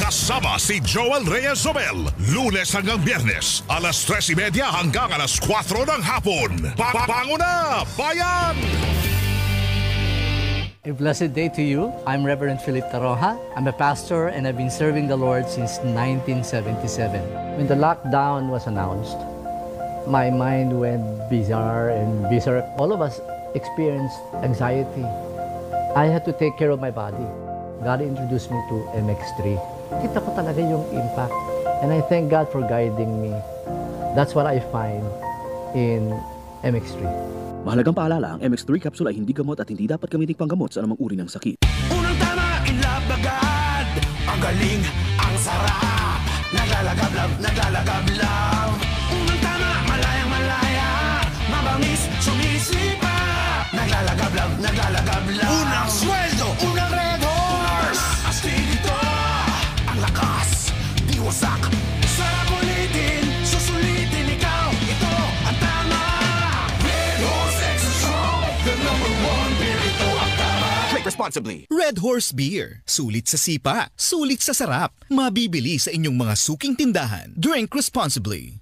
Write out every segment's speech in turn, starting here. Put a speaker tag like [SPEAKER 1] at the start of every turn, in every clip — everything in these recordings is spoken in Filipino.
[SPEAKER 1] Kasama si Joel Reyes Zobel, Lunes hanggang Biyernes, alas 3:30 hanggang alas 4 ng hapon. Bango na, bayan!
[SPEAKER 2] A blessed day to you. I'm Reverend Philip Taroja. I'm a pastor and I've been serving the Lord since 1977. When the lockdown was announced, my mind went bizarre and bizarre. All of us experienced anxiety. I had to take care of my body. God introduced me to MX3. Kita ko talaga yung impact. And I thank God for guiding me. That's what I find in MX3.
[SPEAKER 3] Mahalagang paalala, ang MX3 capsule ay hindi gamot at hindi dapat gamitin panggamot sa anumang uri ng sakit.
[SPEAKER 4] Unang tama, inlabagad. Ang galing, ang sarap. Naglalagablab. Unang tama, malayang malaya. Mabangis, sumisipa. Naglalagablab. Unang sweldo, unang Red Horse. Astig ito, ang lakas, di wasak. Sarap ulitin, susulitin ikaw. Ito ang tama. Red Horse Extra Strong, the #1 beer. Ito ang tama. Drink responsibly.
[SPEAKER 5] Red Horse Beer. Sulit sa sipa, sulit sa sarap. Mabibili sa inyong mga suking tindahan. Drink responsibly.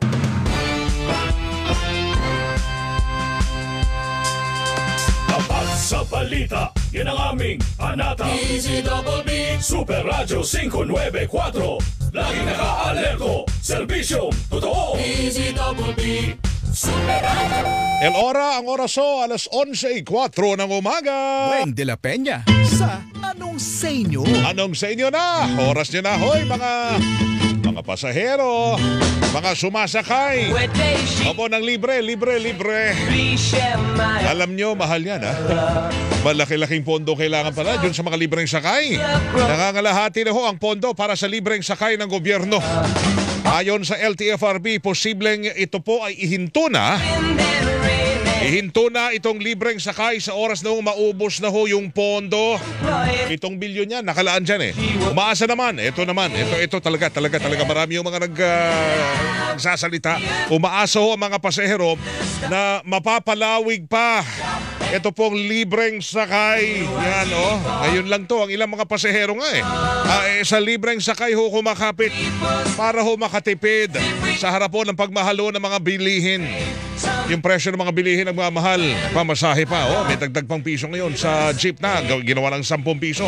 [SPEAKER 6] Sa balita, yan ang aming anata. DZBB Super Radio 594. Laging naka-alerto. Serbisyong totoo. DZBB Super Radio.
[SPEAKER 1] El Ora, ang oraso, alas 11:04 ng umaga.
[SPEAKER 5] Weng de la Peña sa Anong Sa Inyo?
[SPEAKER 1] Anong sa inyo na? Oras nyo na, hoy, mga pasahero, mga sumasakay. Opo, ng libre. Alam nyo, mahal yan, ha? Malaki-laking pondo kailangan pala dun sa mga libreng sakay. Nangangalahati na ho ang pondo para sa libreng sakay ng gobyerno. Ayon sa LTFRB, posibleng ito po ay ihinto na itong libreng sakay sa oras na maubos na ho yung pondo. 7 bilyon yan, nakalaan dyan eh. Umaasa naman, ito talaga marami yung mga nagsasalita. Umaasa ho ang mga pasahero na mapapalawig pa ito pong libreng sakay. Yan ngayon lang to ang ilang mga pasahero nga sa libreng sakay ho kumakapit para ho makatipid sa harap ho ng pagmahalo ng mga bilihin. Yung presyo ng mga bilihin nagmamahal. Pamasahe pa. May dagdag pang piso ngayon sa jeep na. Ginawa ng 10 piso.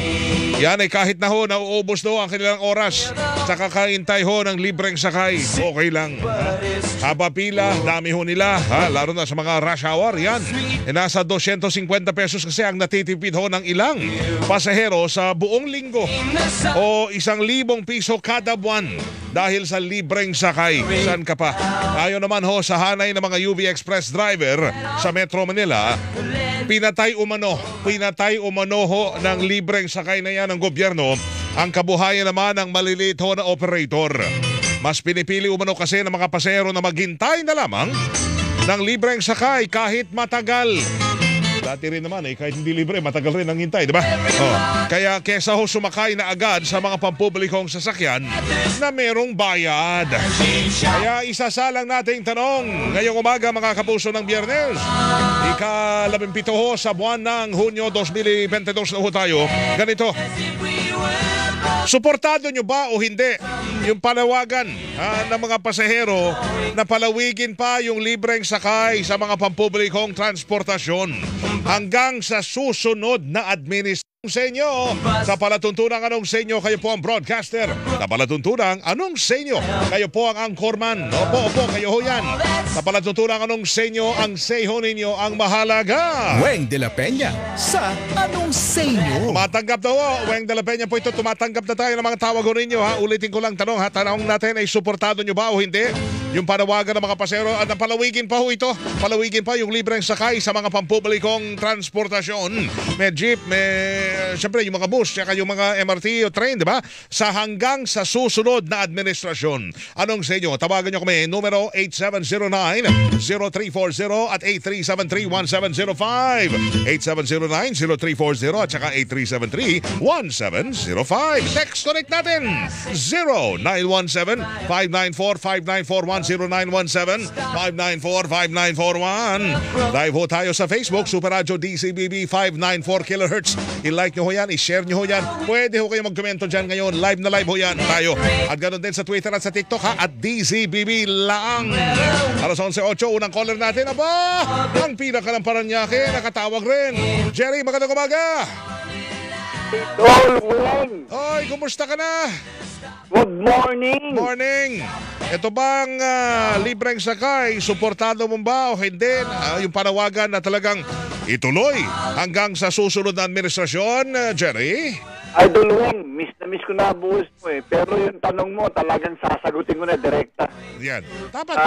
[SPEAKER 1] Yan ay kahit na ho, nauubos na ho ang kanilang oras sa kakaintay ho ng libreng sakay. Okay lang. Haba pila, dami ho nila. Lalo na sa mga rush hour. Yan. Nasa 250 pesos kasi ang natitipid ho ng ilang pasahero sa buong linggo. O 1,000 piso kada buwan dahil sa libreng sakay. Saan ka pa? Ayon naman ho sa hanay ng mga UV Express driver sa Metro Manila, pinatay umano ho ng libreng sakay na yan ng gobyerno ang kabuhayan naman ng maliliit ho na operator. Mas pinipili umano kasi ng mga pasahero na maghintay na lamang ng libreng sakay kahit matagal. Dati rin naman kahit hindi libre, matagal rin ang hintay, di ba? Kaya kesa ho sumakay na agad sa mga pampublikong sasakyan na merong bayad. Kaya isasalang nating tanong ngayong umaga mga kapuso ng Biyernes. Ika-17 ho sa buwan ng Hunyo 2022 na ho tayo. Ganito. Suportado nyo ba o hindi yung panawagan ng mga pasahero na palawigin pa yung libreng sakay sa mga pampublikong transportasyon hanggang sa susunod na administrasyon sa inyo? Sa palatuntunang Anong Sa Inyo, kayo po ang broadcaster. Sa palatuntunang Anong Sa Inyo, kayo po ang anchorman. Opo, kayo ho yan. Sa palatuntunang Anong Sa Inyo, ang say ho ninyo ang mahalaga.
[SPEAKER 5] Weng de la Peña sa Anong Sa Inyo?
[SPEAKER 1] Tumatanggap na ho. Weng de la Peña po ito. Tumatanggap na tayo ng mga tawag ho ninyo. Ulitin ko lang tanong. Tanong natin ay suportado nyo ba o hindi yung panawagan ng mga pasahero at palawigin pa ho ito. Palawigin pa yung libreng sakay sa mga pampublikong transportasyon. May jeep, siyempre yung mga bus, saka yung mga MRT o train, di ba? Sa hanggang sa susunod na administrasyon. Anong sa inyo? Tawagan nyo kami. Numero 8709-0340 at 8373-1705. 8709-0340 at saka 8373-1705. Text connect natin 0917-594-5941 0917-594-5941. Live ho tayo sa Facebook, Super Radio DCBB 594 kHz. I-like nyo ho yan, i-share nyo ho yan. Pwede ho kayo magkomento dyan ngayon. Live na live ho yan tayo. At ganoon din sa Twitter at sa TikTok ha, at DCBB lang. Alas 11:08, unang caller natin. Aba, ang pinaka ng Paranaque, nakatawag rin. Jerry, magandang umaga. Oy, kumusta ka na?
[SPEAKER 7] Good morning!
[SPEAKER 1] Morning! Ito bang libreng sakay, suportado mo ba o hindi? Yung panawagan na talagang ituloy hanggang sa susunod na administrasyon, Jerry?
[SPEAKER 7] Idol Weng, miss na miss ko na buhos mo eh. Pero yung tanong mo, talagang sasagutin ko na direkta.
[SPEAKER 1] Yan. Dapat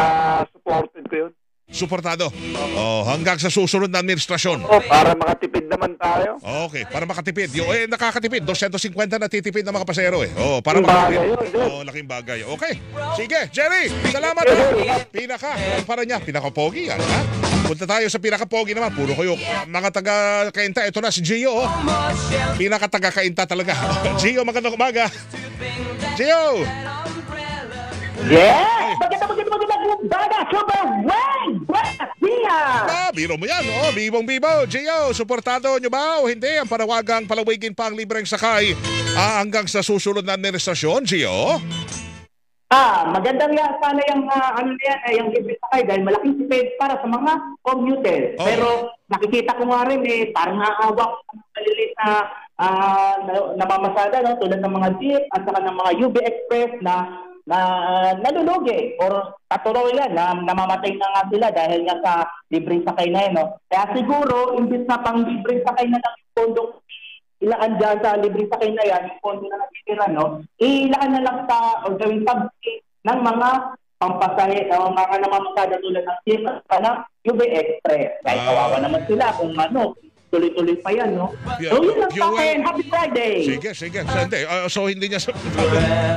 [SPEAKER 7] Supported ko yun.
[SPEAKER 1] suportado. Oh, hanggang sa susunod na administrasyon.
[SPEAKER 7] Para makatipid naman tayo.
[SPEAKER 1] Okay, para makatipid. Nakakatipid. 250 na titipid ng mga pasahero eh. Oh, para makatipid. Laking bagay. Okay. Sige, Jerry, salamat ha. Pinaka, para niya, pinaka-pogi yan ha. Punta tayo sa pinaka-pogi naman. Puro kayo, mga taga-kainta. Ito na si Gio. Oh. Pinaka-taga-kainta talaga. Gio, magandang umaga. Gio!
[SPEAKER 7] Yeah! Magandang umaga, Super Weng! Buenos dias!
[SPEAKER 1] Biro mo yan. Oh, bibong-bibo. Gio, suportado nyo ba o hindi ang panawagang palawigin pa ang libreng sakay hanggang sa susunod na administrasyon, Gio?
[SPEAKER 8] Magandang yan sana yung yung libre sakay dahil malaking tipid para sa mga commuters.
[SPEAKER 1] Oh.
[SPEAKER 8] Pero nakikita ko nga rin parang naawa ko sa maliliit na namamasada, no? Tulad ng mga jeep at saka ng mga UB Express na nalulugi or katuloyan na namamatay na nga sila dahil nga sa libreng sakay na yun. No? Kaya siguro, imbis na pang libreng sakay na lang yung pondo ilaan dyan sa libreng sakay na yan, yung pondo na natitira, no? Ilaan na lang sa o gawing subsidy ng mga pampasahe o mga namamasada tulad ng jeep at saka ng UB Express. Dahil kawawa naman sila kung tuloy-tuloy pa yan, no? So, yun lang sa akin. Happy Friday!
[SPEAKER 1] Sige. So, hindi niya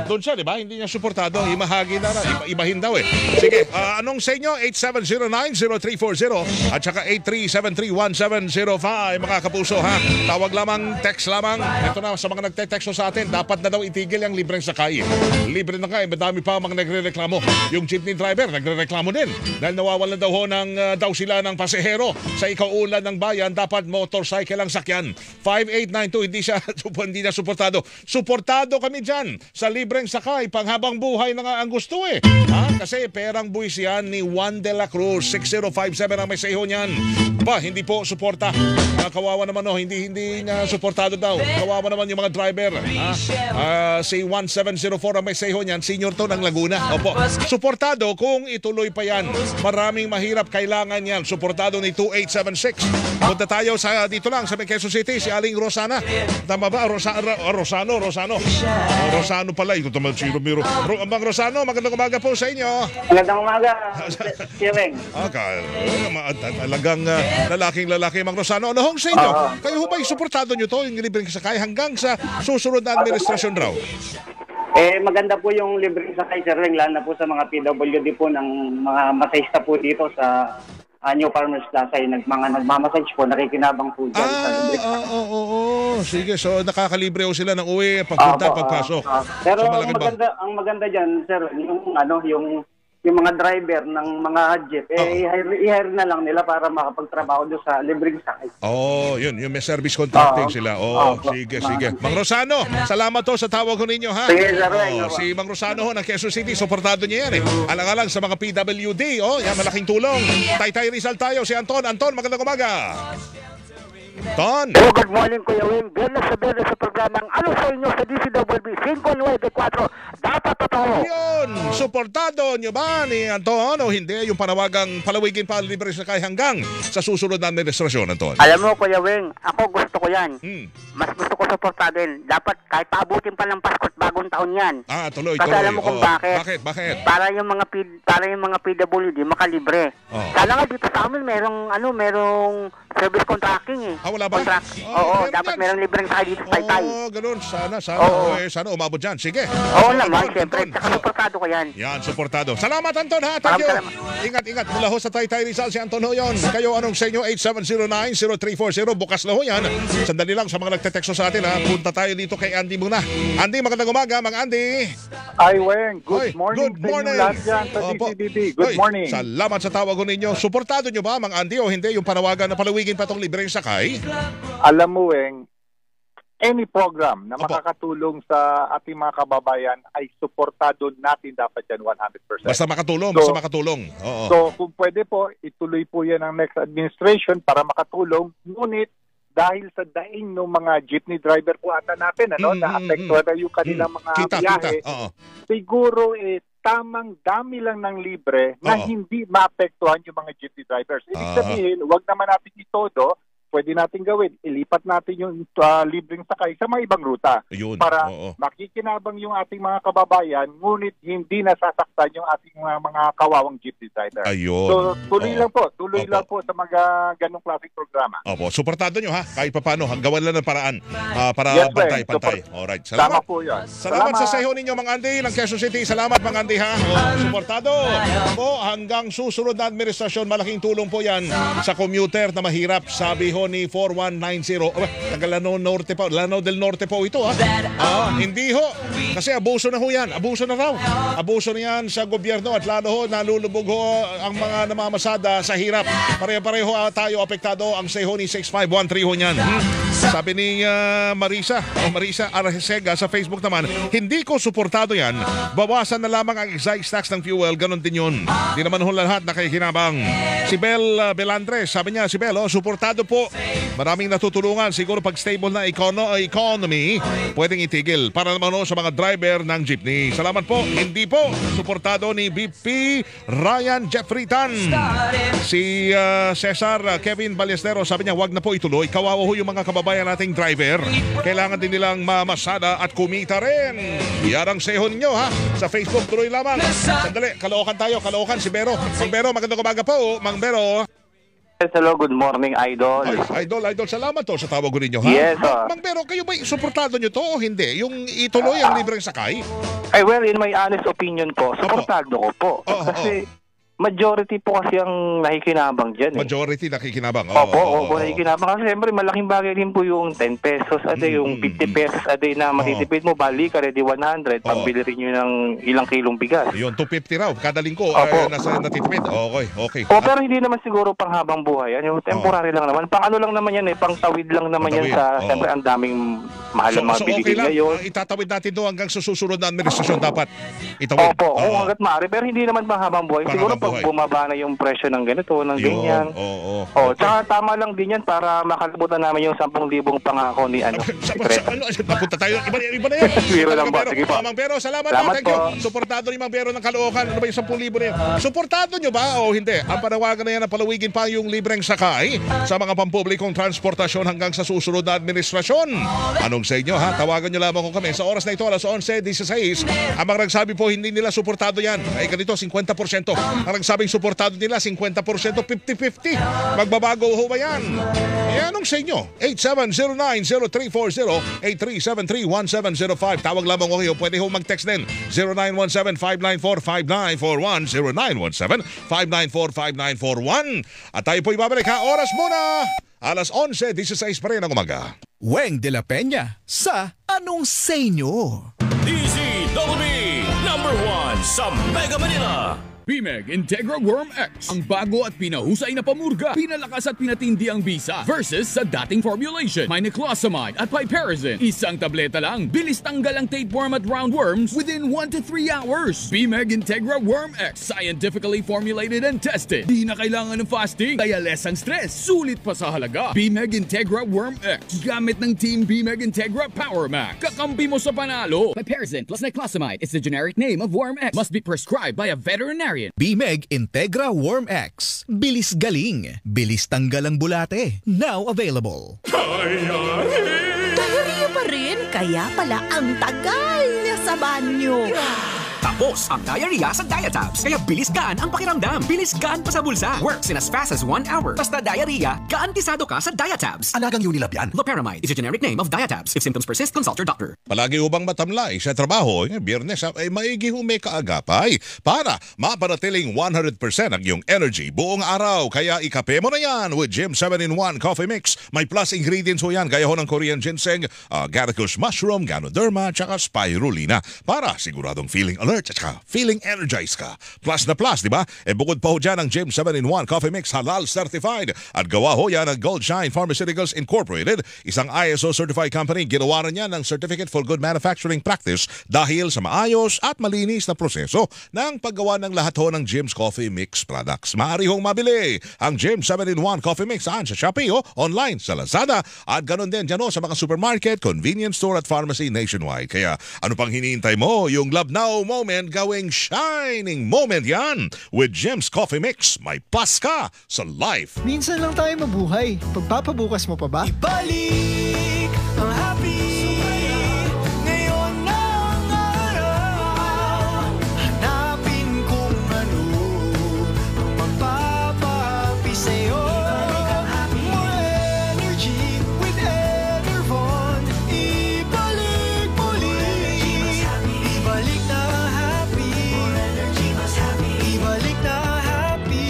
[SPEAKER 1] doon siya, di ba? Hindi niya suportado. Imahagi na ibahin daw eh. Sige, anong sa inyo? 8709-0340 at saka 8373-1705. Mga kapuso, ha? Tawag lamang, text lamang. Ito na, sa mga nagte-texto sa atin, dapat na daw itigil yung libreng sakay. Libre na kayo. Madami pa mga nagre-reklamo. Yung jeepney driver, nagre-reklamo din. Dahil nawawalan daw daw sila ng pasahero sa ikauulan ng bayan. Dapat motorcycle ang sakyan. 5892, hindi na suportado. Suportado kami dyan sa libreng sakay. Panghabang buhay na nga ang gusto eh. Kasi perang buwis yan ni Juan de la Cruz. 6057 ang may sayo niyan. Hindi po suporta. Kawawa naman hindi na suportado daw. Kawawa naman yung mga driver. Si 1704 ang may sayo niyan. Senior to ng Laguna. Opo. Suportado kung ituloy pa yan. Maraming mahirap kailangan yan. Suportado ni 2876. Punta tayo sa dito lang sa Quezon City, si Aling Rosana. Tama ba? Rosano pala. Ito naman si Romero. Mang Rosano, magandang umaga po sa inyo.
[SPEAKER 8] Magandang umaga, Sireng.
[SPEAKER 1] Talagang lalaki, Mang Rosano. Ano hong sa inyo? Kayo ho ba suportado nyo to, yung libreng sakay hanggang sa susunod na administrasyon raw?
[SPEAKER 8] Maganda po yung libreng sakay, Sireng, lalo na po sa mga PWD po ng mga masayista po dito sa New Farmers Plaza, mga nagmamassage po, nakikinabang po dyan sa libre.
[SPEAKER 1] Sige, so nakakalibre ho sila ng uwi, pagpunta, pagpasok.
[SPEAKER 8] Pero so, ang maganda dyan, sir, yung mga driver ng mga jeep, i-hire na lang nila para makapagtrabaho doon sa libreng sakay.
[SPEAKER 1] Yun, yung may service contracting sila. Sige. Mang Rosano, salamat to sa tawag ko ninyo, ha?
[SPEAKER 8] Sige, sir.
[SPEAKER 1] Si Mang Rosano ng Quezon City, suportado niya yan, eh. Alang-alang sa mga PWD, yan, malaking tulong. Taytay Rizal tayo, si Anton. Anton, magandang umaga. Ton.
[SPEAKER 7] Good morning, Kuya Weng. Biyernes sa programang Ano sa inyo sa DCWB 594. Dapat totoo.
[SPEAKER 1] Yun, suportado nyo ba ni Anton o hindi yung panawagang palawigin pa ang libre sakay hanggang sa susunod na administrasyon, Anton?
[SPEAKER 7] Alam mo, Kuya Weng, ako gusto ko yan.
[SPEAKER 9] mas gusto ko suportadin. Dapat kahit paabutin pa ng Pasko at bagong taon yan.
[SPEAKER 1] Tuloy.
[SPEAKER 9] Kasi alam mo kung bakit.
[SPEAKER 1] Bakit?
[SPEAKER 9] Para yung mga PWD makalibre. Sana nga dito sa amin merong service contracting eh.
[SPEAKER 1] Wala ba?
[SPEAKER 9] Dapat merong libreng sakay dito sa Taytay.
[SPEAKER 1] Ganun. Sana.
[SPEAKER 9] Sana
[SPEAKER 1] umabot dyan. Sige.
[SPEAKER 9] Naman, siyempre. Saka suportado ko yan.
[SPEAKER 1] Yan, suportado. Salamat, Anton, ha? Thank you. Ingat. Mula ho sa Taytay Rizal, si Anton ho yun. Kayo, anong sa inyo? 8709-0340. Bukas na ho yan. Sandali lang sa mga nagteteksto sa atin, ha? Punta tayo dito kay Andy muna. Andy, magandang umaga, Mang Andy.
[SPEAKER 10] Ay, Weng. Good
[SPEAKER 1] Ay,
[SPEAKER 10] morning
[SPEAKER 1] good
[SPEAKER 10] sa
[SPEAKER 1] morning.
[SPEAKER 10] inyong lahat dyan sa
[SPEAKER 1] Opo.
[SPEAKER 10] DCBB. Good
[SPEAKER 1] Ay,
[SPEAKER 10] morning.
[SPEAKER 1] Salamat sa tawag ninyo. Suportado nyo ba, Mang Andy, o hindi yung panawagan na palawigin pa itong libreng sakay?
[SPEAKER 10] Alam mo, Weng, any program na
[SPEAKER 1] Opo.
[SPEAKER 10] makakatulong sa ating mga kababayan ay suportado natin dapat yan 100%.
[SPEAKER 1] Basta makatulong,
[SPEAKER 10] So-
[SPEAKER 1] basta makatulong. Oo.
[SPEAKER 10] So, kung pwede po, ituloy po yan ang next administration para makatulong. Ngunit, dahil sa daing ng mga jeepney driver po ata natin, na-apektuhan na yung kanilang mga
[SPEAKER 1] Kita.
[SPEAKER 10] biyahe,
[SPEAKER 1] Oo.
[SPEAKER 10] siguro tamang dami lang ng libre na
[SPEAKER 1] Oo.
[SPEAKER 10] hindi maapektuhan yung mga jeepney drivers. Ibig
[SPEAKER 1] Ah.
[SPEAKER 10] sabihin, wag naman natin itodo, pwede natin gawin, ilipat natin yung libreng sakay sa mga ibang ruta
[SPEAKER 1] Yun.
[SPEAKER 10] para
[SPEAKER 1] Oo.
[SPEAKER 10] makikinabang yung ating mga kababayan, ngunit hindi nasasaktan yung ating mga kawawang jeepney driver.
[SPEAKER 1] Ayun.
[SPEAKER 10] So, tuloy
[SPEAKER 1] Oo.
[SPEAKER 10] lang po. Tuloy
[SPEAKER 1] Opo.
[SPEAKER 10] lang po sa mga ganong klaseng programa.
[SPEAKER 1] Opo, suportado nyo ha, kahit papano, hanggawan lang ng paraan para
[SPEAKER 10] Yes,
[SPEAKER 1] pantay-pantay.
[SPEAKER 10] Weng.
[SPEAKER 1] Alright,
[SPEAKER 10] Tama
[SPEAKER 1] salamat.
[SPEAKER 10] po yun.
[SPEAKER 1] Salamat sa sayo ninyo, Mang Andy, ng Quezon City. Salamat, Mang Andy, ha. Suportado po hanggang susunod na administrasyon. Malaking tulong po yan sa commuter na mahirap. Sabi ho ni 4190. Taga Lanao Norte po. Lanao del Norte po ito, ha. Hindi ho. Kasi abuso na ho yan. Abuso na raw. Abuso na yan sa gobyerno at lalo ho, nalulubog ho ang mga namamasada sa hirap. Pareho-pareho tayo apektado. Ang say ho ni 6513 ho niyan. Sabi ni Marisa Arcega sa Facebook naman, hindi ko suportado yan. Bawasan na lamang ang excise tax ng fuel. Ganon din yun. Di naman ho lahat nakikinabang. Si Bel Belandres, sabi niya, si Bel, suportado po. Maraming natutulungan. Siguro pag stable na economy, pwedeng itigil. Para naman ho sa mga driver ng jeepney. Salamat po. Hindi po. Suportado ni BP Ryan Jeffrey Tan. Si Cesar Kevin Ballestero, sabi niya, wag na po ituloy. Kawawa ho yung mga kababayan nating driver. Kailangan din nilang mamasada at kumita rin. Yan ang seho ninyo, ha. Sa Facebook, tuloy lamang. Sandali, Caloocan tayo. Caloocan, si Bero. Mang Bero, magandang umaga po. Mang Bero.
[SPEAKER 11] Yes, hello, good morning, Idol.
[SPEAKER 1] Ay, idol, salamat to sa tawag ko ninyo, ha?
[SPEAKER 11] Yes,
[SPEAKER 1] Mang Bero, kayo ba suportado nyo to o hindi? Yung ituloy ang libreng sakay?
[SPEAKER 11] Ay, well, in my honest opinion po, suportado ko po. Kasi majority po kasi ang nakikinabang dyan.
[SPEAKER 1] Majority nakikinabang.
[SPEAKER 11] Opo, nakikinabang. Kasi siyempre, malaking bagay din po yung 10 pesos a day, yung 50 pesos a day na matitipid mo, balik ka ready 100, pambili rin nyo ng ilang kilong bigas.
[SPEAKER 1] Yun, 250 raw. Kada linggo, nasa natitipid. Okay.
[SPEAKER 11] Pero hindi naman siguro pang habang buhay. Yung temporary lang naman. Pang ano lang naman yan pang tawid lang naman yan sa, siyempre, ang daming mahal na mga bilihin
[SPEAKER 1] okay lang.
[SPEAKER 11] ngayon.
[SPEAKER 1] Itatawid natin doon hanggang sa susunod na administrasyon dapat itawid.
[SPEAKER 11] Opo, hanggat maaari. Pero hindi naman pang habang buhay. Siguro pag bumaba na yung presyo ng ganito, ng ganyan. Tsaka tama lang din yan para makalimutan namin yung 10,000 pangako ni
[SPEAKER 1] Napunta tayo. Iba na yan.
[SPEAKER 11] Biro lang po. Sige po.
[SPEAKER 1] Mang Bero, salamat
[SPEAKER 11] Thank
[SPEAKER 1] you. Suportado ni Mang Bero ng Caloocan. Ano ba yung 10,000 na yan? Suportado nyo ba o hindi? Ang panawagan na yan na palawigin pa yung libreng sakay sa mga pampublikong transportasyon hanggang sa susunod na administrasyon. Anong sa inyo, ha? Tawagan nyo lamang ko kami. Sa oras na ito, alas 11:16, ang mga nagsabi po hindi nila suportado yan. Ay ganito, 50%. Ang nagsabing suportado nila, 50%, 50-50. Magbabago ho ba yan? Anong sa inyo? 8709-0340-8373-1705. Tawag lamang ko kayo. Pwede ho mag-text din. 0917-594-5941. 0917-594-5941. At tayo po'y babalik, ha? Oras muna! Alas 11:16 pa rin ang umaga.
[SPEAKER 5] Weng de la Peña sa Anong Say Nyo?
[SPEAKER 6] DZBB #1 sa Mega Manila.
[SPEAKER 12] BMEG Integra Worm X, ang bago at pinahusay na pamurga, pinalakas at pinatindi ang bisa versus sa dating formulation. May niclosamide at piperazine. Isang tableta lang, bilis tanggal ang tapeworm at roundworms within 1 to 3 hours. BMEG Integra Worm X, scientifically formulated and tested. Di na kailangan ng fasting, kaya less ang stress, sulit pa sa halaga. BMEG Integra Worm X, gamit ng Team BMEG Integra Power Max. Kakampi mo sa panalo.
[SPEAKER 13] Piperazine plus niclosamide is the generic name of Worm X. Must be prescribed by a veterinarian.
[SPEAKER 5] BMEG Integra Worm X. Bilis galing. Bilis tanggal ang bulate. Now available.
[SPEAKER 14] Diarrhea pa rin, kaya pala ang tagal niya sa banyo. Tapos, ang diarrhea sa Diatabs. Kaya bilis gaan ang pakiramdam. Bilis gaan pa sa bulsa. Works in as fast as 1 hour. Basta diarrhea, garantisado ka sa Diatabs.
[SPEAKER 15] Alagang Unilab yan.
[SPEAKER 14] Loperamide is a generic name of Diatabs. If symptoms persist, consult your doctor.
[SPEAKER 1] Palagi ubang matamlay sa trabaho, biyernes ay maigi may kaagapay para mapanatiling 100% ang iyong energy buong araw. Kaya ikape mo na yan with Jim 7-in-1 Coffee Mix. May plus ingredients ho yan, gaya ho ng Korean ginseng, Garicus mushroom, Ganoderma, tsaka spirulina para siguradong feeling alert at saka feeling energized ka. Plus na plus, di ba? Bukod pa ho dyan ang Jim 7-in-1 Coffee Mix halal certified at gawa ho yan ng Gold Shine Pharmaceuticals Incorporated, isang ISO certified company. Ginawa niya ng Certificate for Good Manufacturing Practice dahil sa maayos at malinis na proseso ng paggawa ng lahat ho ng Jim's Coffee Mix products. Maaari hong mabili ang Jim 7-in-1 Coffee Mix sa Shopee, online, sa Lazada, at ganun din dyan sa mga supermarket, convenience store at pharmacy nationwide. Kaya ano pang hinihintay mo? Yung love now moment gawing shining moment yan with Jim's Coffee Mix. May plus ka sa life.
[SPEAKER 16] Minsan lang tayo mabuhay. Pagpapabukas mo pa ba?
[SPEAKER 4] Ibalik ang happy. Ngayon na ang araw. Hanapin kung ano ang magpapahappy sa'yo. More energy with Enervon. Ibalik muli. Ibalik na happy. Ibalik na happy.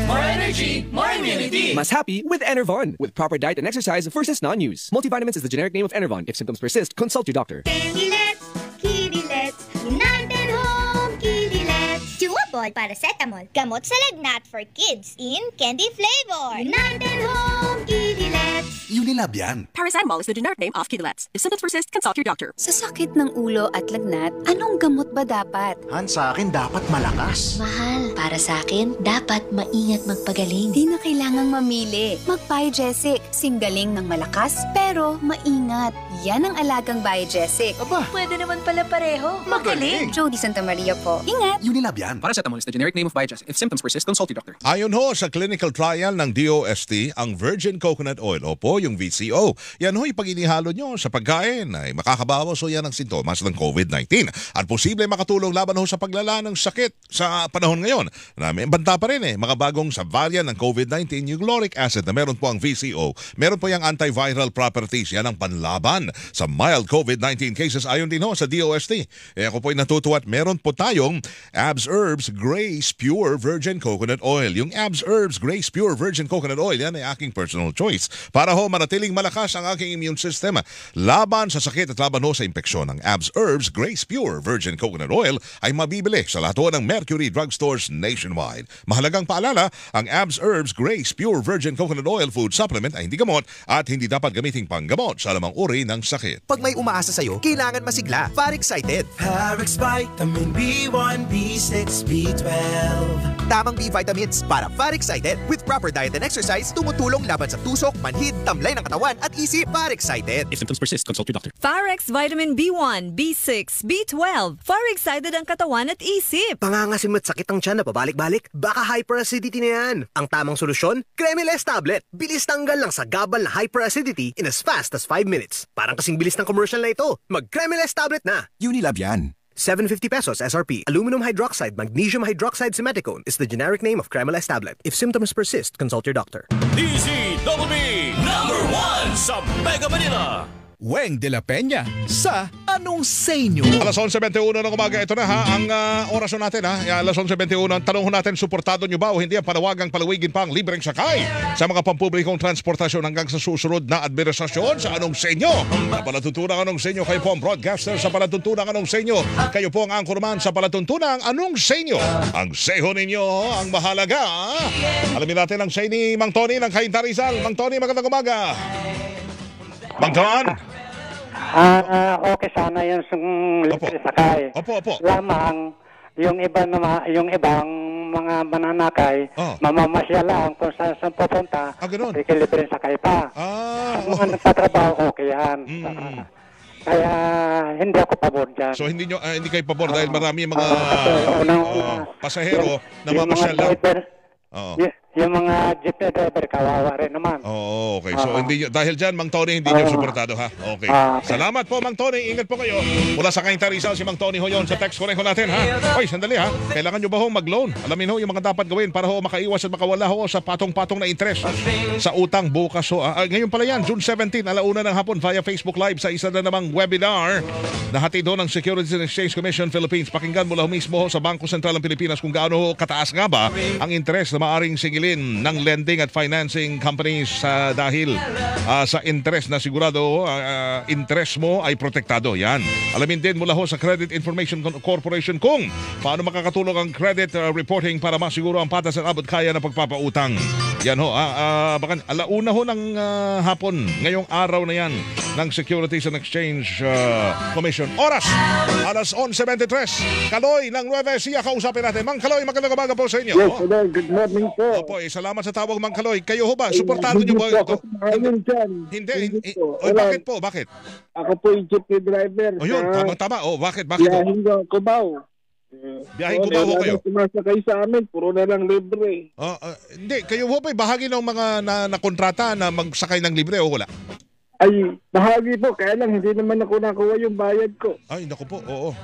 [SPEAKER 14] More energy, more immunity.
[SPEAKER 17] Mas happy with Enervon. With proper diet and exercise versus non-use. Multivitamins is the generic name of Enervon. If symptoms persist, consult your doctor.
[SPEAKER 18] Kidilets, Kidilets, United Home Kidilets. Chewable paracetamol. Gamot sa lagnat for kids in candy flavor. United Home Kidilets.
[SPEAKER 15] Unilab yan.
[SPEAKER 19] Paracetamol is the generic name of Kidilets. If symptoms persist, consult your doctor.
[SPEAKER 20] Sa sakit ng ulo at lagnat, anong gamot ba dapat?
[SPEAKER 15] Han, sa akin dapat malakas.
[SPEAKER 20] Mahal, para sa akin, dapat maingat magpagaling. Di na kailangang mamili. Mag-Biogesic. Singgaling ng malakas, pero maingat. Yan ang alagang Biogesic.
[SPEAKER 15] Aba,
[SPEAKER 20] pwede naman pala pareho.
[SPEAKER 15] Magaling.
[SPEAKER 20] Jody Santa Maria po. Ingat.
[SPEAKER 15] Unilab yan.
[SPEAKER 17] Paracetamol is the generic name of Biogesic. If symptoms persist, consult your doctor.
[SPEAKER 1] Ayon ho sa clinical trial ng DOST, ang virgin coconut oil o po yung VCO, yan ho'y pag inihalo nyo sa pagkain ay makakabawas ho yan ng sintomas ng COVID-19 at posible makatulong laban ho sa paglala ng sakit sa panahon ngayon. Na may banta pa rin makabagong sa variant ng COVID-19 yung lauric acid na meron po ang VCO. Meron po yung antiviral properties. Yan ang panlaban sa mild COVID-19 cases ayon din ho sa DOST. Ako po'y natutuwa at meron po tayong Abs Herbs Grace Pure Virgin Coconut Oil. Yung Abs Herbs Grace Pure Virgin Coconut Oil, yan ay aking personal choice para ho manatiling malakas ang aking immune system laban sa sakit at laban ho sa impeksyon. Ang Abs Herbs Grace Pure Virgin Coconut Oil ay mabibili sa lahat ho ng Mercury drugstores nationwide. Mahalagang paalala, ang Abs Herbs Grace Pure Virgin Coconut Oil food supplement ay hindi gamot at hindi dapat gamiting panggamot sa lamang uri ng sakit.
[SPEAKER 15] Pag may umaasa sa'yo, kailangan masigla. Parexcited.
[SPEAKER 4] Parex Vitamin B1, B6, B12.
[SPEAKER 15] Tamang B vitamins para Parexcited. With proper diet and exercise, tumutulong laban sa tusok, manhid, tamlay ng katawan at isip. Parexcited.
[SPEAKER 17] If symptoms persist, consult your doctor.
[SPEAKER 21] Parex Vitamin B1, B6, B12. Parexcited ang katawan at isip.
[SPEAKER 15] Pangangasim at sakit ang tiyan na pabalik-balik? Baka hyperacidity na yan. Ang tamang solusyon? Cremeles tablet. Bilis tanggal lang sa gabal na hyperacidity in as fast as 5 minutes. Parang kasing bilis ng commercial na ito. Mag-Cremeles tablet na. Unilab yan. 750 pesos SRP. Aluminum hydroxide, magnesium hydroxide simeticone is the generic name of Cremeles tablet. If symptoms persist, consult your doctor.
[SPEAKER 6] DZWB #1 sa Mega Manila.
[SPEAKER 5] Weng de la Peña sa Anong Say Nyo?
[SPEAKER 1] Alas 11:21 ng umaga. Ito na ang orasyon natin Alas 11:21. Tanong natin, suportado nyo ba o hindi ang panawagang palawigin pang libreng sakay sa mga pampublikong transportasyon hanggang sa susunod na administrasyon sa Anong Say Nyo? Sa palatuntunang Anong Say Nyo, kayo po ang broadcaster. Sa palatuntunang Anong Say Nyo, kayo po ang anchorman. Sa palatuntunang Anong Say Nyo, ang seho ninyo ang mahalaga. Alamin natin ang say ni Mang Tony ng Cainta Rizal. Mang Tony, magandang umaga. Mang Ton?
[SPEAKER 7] Okay sana yung libre sakay.
[SPEAKER 1] Opo.
[SPEAKER 7] Lamang yung ibang mga mananakay, mamamasya lang kung saan pupunta. Hindi libre sakay pa. Ang mga nagtatrabaho, okay yan. Kaya hindi ako pabor dyan.
[SPEAKER 1] So hindi kayo pabor dahil marami mga pasahero na mamasyal lang.
[SPEAKER 7] yung mga jeepney driver, kawawa rin naman.
[SPEAKER 1] Oo, okay. So, dahil dyan, Mang Tony, hindi nyo suportado, ha? Okay. Salamat po, Mang Tony. Ingat po kayo. Mula sa Cainta Rizal, si Mang Tony ho yun. Sa text ko natin, ha? Oy, sandali, ha? Kailangan nyo ba ho mag-loan? Alamin ho yung mga dapat gawin para ho makaiwas at makawala ho sa patong-patong na interest sa utang bukas ho. Ngayon pala yan, June 17, alauna ng hapon via Facebook Live sa isa na namang webinar na hatid ho ng Securities and Exchange Commission Philippines. Pakinggan mula mismo ho sa Bangko Sentral ng Pilipinas kung gaano ho kataas nga ba ang interest na maaring singilin ng lending at financing companies dahil sa interest na sigurado interest mo ay protektado. Yan. Alamin din mula ho sa Credit Information Corporation kung paano makakatulong ang credit reporting para masiguro ang patas at abot kaya na pagpapautang. Yan ho. Alauna ho ng hapon ngayong araw na yan ng Securities and Exchange Commission. Oras, alas 11:23. Kaloy ng Nueva Ecija, kausapin natin. Mang Kaloy, magandang umaga po sa inyo.
[SPEAKER 2] Yes, hello. Good morning po.
[SPEAKER 1] Opo, salamat sa tawag, Mang Kaloy. Kayo ho ba? Suportado nyo ba ito? Hindi. Bakit po? Bakit?
[SPEAKER 2] Ako po yung jeepney driver.
[SPEAKER 1] O yun, tama. Bakit?
[SPEAKER 2] Biyahing Cubao.
[SPEAKER 1] Biyahing Cubao ho kayo?
[SPEAKER 2] Sumasakay sa amin, puro na lang libre.
[SPEAKER 1] Hindi, kayo ho ba bahagi ng mga nakontrata na magsakay ng libre o wala?
[SPEAKER 2] Ay, bahagi po. Kaya lang, hindi naman ako nakuha yung bayad ko.
[SPEAKER 1] Ay, naku po. Oo.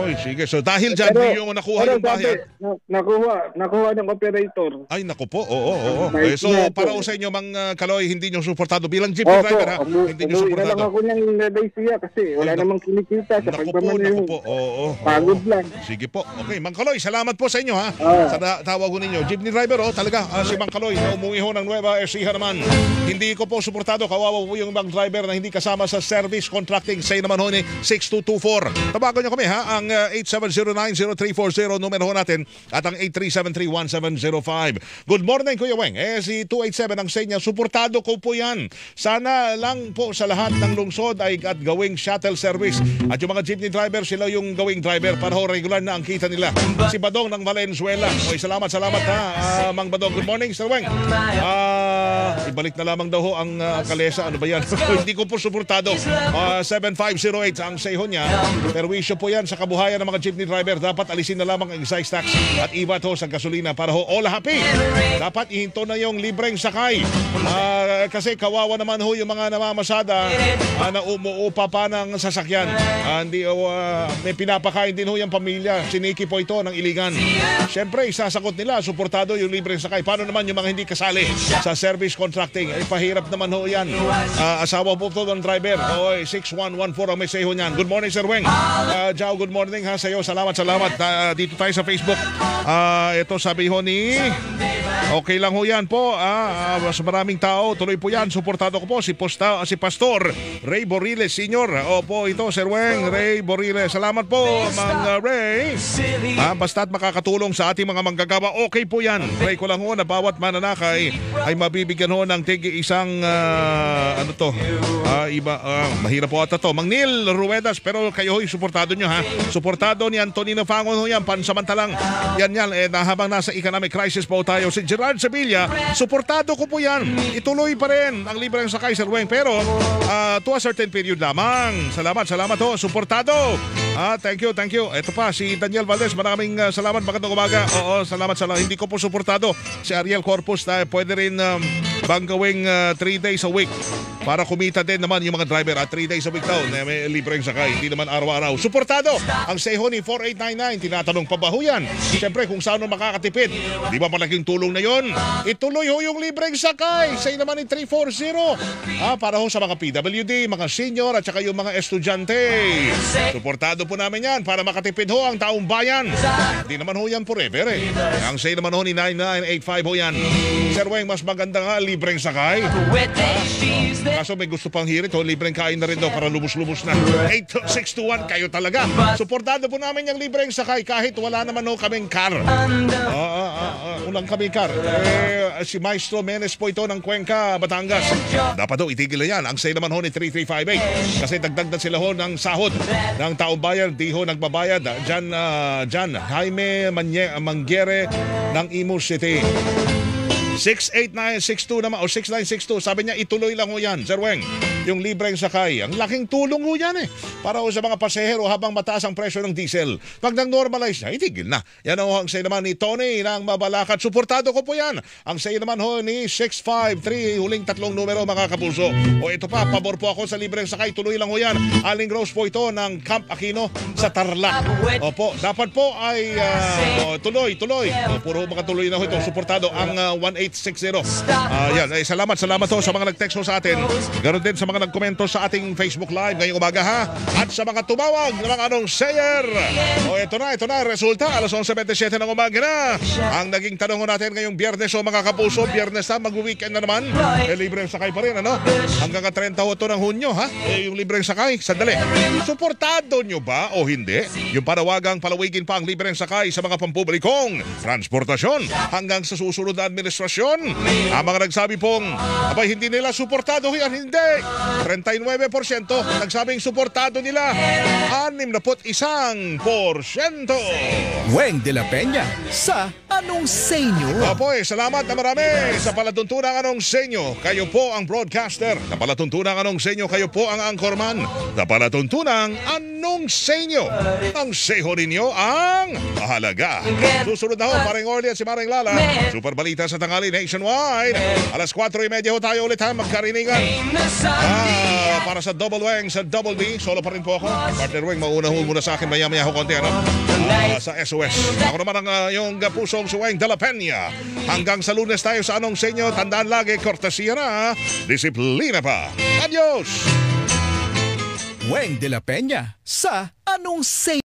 [SPEAKER 1] Oy, sige. So, dahil dyan, hindi yung nakuha yung bayad.
[SPEAKER 2] Nakuha ng operator.
[SPEAKER 1] Ay, naku po. Oo. So, para sa inyo, Mang Kaloy, hindi nyo suportado bilang jeepney driver, ha? Hindi nyo suportado.
[SPEAKER 2] Umuwi na lang ako ng Lebesia kasi wala namang kinikita sa pagmamaneho.
[SPEAKER 1] Naku po. Oo.
[SPEAKER 2] Pagod lang.
[SPEAKER 1] Sige po. Okay, Mang Kaloy, salamat po sa inyo, ha? Sa tawag ko ninyo. Jeepney driver, talaga. Si Mang Kaloy, na umuwi ho ng Nueva Ecija naman. Hindi ko po suportado. Kawawa po yung ibang driver na hindi kasama sa service contracting. Say naman ho ni 6224. Tabagan nyo kami, ha? Ang 87090340 numero ho natin at ang 83731705. Good morning, Kuya Weng. Si 287 ang say niya. Suportado ko po yan. Sana lang po sa lahat ng lungsod ay at gawing shuttle service. At yung mga jeepney driver, sila yung gawing driver para ho regular na ang kita nila. Si Badong ng Valenzuela. Oy, salamat, ha? Mang Badong, good morning, Sir Weng. Ibalik na lamang daw ho ang kalesa. Ano ba yan? Hindi ko po suportado. 7508 ang sayho niya. Perwisyo po yan sa kabuhayan ng mga jeepney driver. Dapat alisin na lamang ang excise tax at ibat ho sa gasolina para ho all happy. Dapat ihinto na yung libreng sakay. Kasi kawawa naman ho yung mga namamasada na umuupa pa ng sasakyan. May pinapakain din ho yung pamilya. Siniki po ito ng iligan. Siyempre, isasagot nila, suportado yung libreng sakay. Paano naman yung mga hindi kasali sa service contracting? Ay pahirap naman ho yan. Asawa po ito ng driver. 6114 ang meseho niyan. Good morning, Sir Weng. Jao, good morning ha sa iyo. Salamat. Dito tayo sa Facebook. Ito sabi ho ni... Okay lang ho yan po. Mas maraming tao. Tuloy po yan. Suportado ko po si Pastor Ray Boriles Sr. Opo, ito Sir Weng, Ray Boriles. Salamat po, Mang Ray. Basta't makakatulong sa ating mga manggagawa. Okay po yan. Pray ko lang ho na bawat mananakay ay mabibigyan ho ng isang mahirap po ata to. Mang Neil Ruedas, pero kayo ho'y suportado nyo, ha? Suportado ni Antonino Fangon ho yan. Pansamantalang yan. Habang nasa economic crisis po tayo. Si Gerard Sevilla, suportado ko po yan. Ituloy pa rin ang libreng sakay, Sir Weng. Pero to a certain period lamang. Salamat ho. Suportado. Thank you. Ito pa, si Daniel Valdez. Maraming salamat. Magandang umaga. Oo, salamat. Hindi ko po suportado. Si Ariel Corpus na pwede rin bang gawing 3 days a week para kumita din naman yung mga driver at 3 days a week daw na may libreng sakay. Hindi naman araw-araw. Suportado. Ang seho ni 4899. Tinatanong pa ba ho yan? Siyempre, kung saan makakatipid. Di ba malaking tulong na yon? Ituloy ho yung libreng sakay. Say naman ni 340. Para ho sa mga PWD, mga senior at saka yung mga estudyante. Suportado po namin yan para makatipid ho ang taong bayan. Hindi naman ho yan forever eh. Ang say naman ho ni 9985 ho yan. Sir Weng, mas maganda nga libreng sakay. Kaso may gusto pang hirit ho, libreng kain na rin daw para lubos-lubos na. 8621, kayo talaga. Suportado po namin yung libreng sakay kahit wala naman ho kaming car. Ulang kami car. Si Maestro Menes po ito ng Cuenca, Batangas. Dapat ho, itigil na yan. Ang say naman ho ni 3358. Kasi dagdag na sila ho ng sahod ng taong bayan. Di ho nagbabayad. Jan Jaime Mangyere ng Imus City. 68962 naman o 6962. Sabi niya ituloy lang ho yan, Sir Weng. yung libreng sakay. Ang laking tulong ho yan para ho sa mga pasahero habang mataas ang presyo ng diesel. Pag nang-normalize na, itigil na. Yan ho ang say naman ni Tony ng Mabalacat. Suportado ko po yan. Ang say naman ho ni 653, huling 3 numero mga kapuso. O ito pa, pabor po ako sa libreng sakay. Tuloy lang ho yan. Aling Rose po ito ng Camp Aquino sa Tarlac. Opo, dapat po ay tuloy. Puro mga tuloy na ho ito. Suportado ang 1860. Yan, salamat ho sa mga nag-text ho sa atin. Ganon din sa mga nagkomento sa ating Facebook Live ngayong umaga ha. At sa mga tumawag ng anong sayer. O ito na, resulta. Alas 11:27 ng umaga na. Ang naging tanong natin ngayong Biyernes o mga kapuso. Biyernes na, mag-weekend na naman. Libreng sakay pa rin, ano? Hanggang 30 ng Hunyo ha. Yung libreng sakay, sandali. Suportado nyo ba o hindi? Yung panawagang palawigin pa ang libreng sakay sa mga pampublikong transportasyon hanggang sa susunod na administrasyon. Ang mga nagsabi pong abay hindi nila suportado yan, hindi. 39% nagsabing suportado nila. 61%.
[SPEAKER 5] Weng de la Peña sa Anong Senyo.
[SPEAKER 1] Opo, salamat na marami sa palatuntunang Anong Senyo. Kayo po ang broadcaster. Sa palatuntunang Anong Senyo, kayo po ang anchorman. Sa palatuntunang Anong Senyo. Ang seho ninyo ang mahalaga. Susunod na ho, Paring Orly at si Maring Lala. Super balita sa tanghali nationwide. Alas 4:30 ho tayo ulit ha, magkarinigan. Para sa Double Weng, sa Double B, solo pa rin po ako. Partner Weng, mauna ho muna sa akin, maya-maya ho konti, ano? Sa SOS. Ako naman ang yung pusong si Weng de la Peña. Hanggang sa Lunes tayo sa Anong Senyo. Tandaan lagi, kortesiya na, disiplina pa. Adios!
[SPEAKER 5] Weng de la Peña sa Anong Senyo.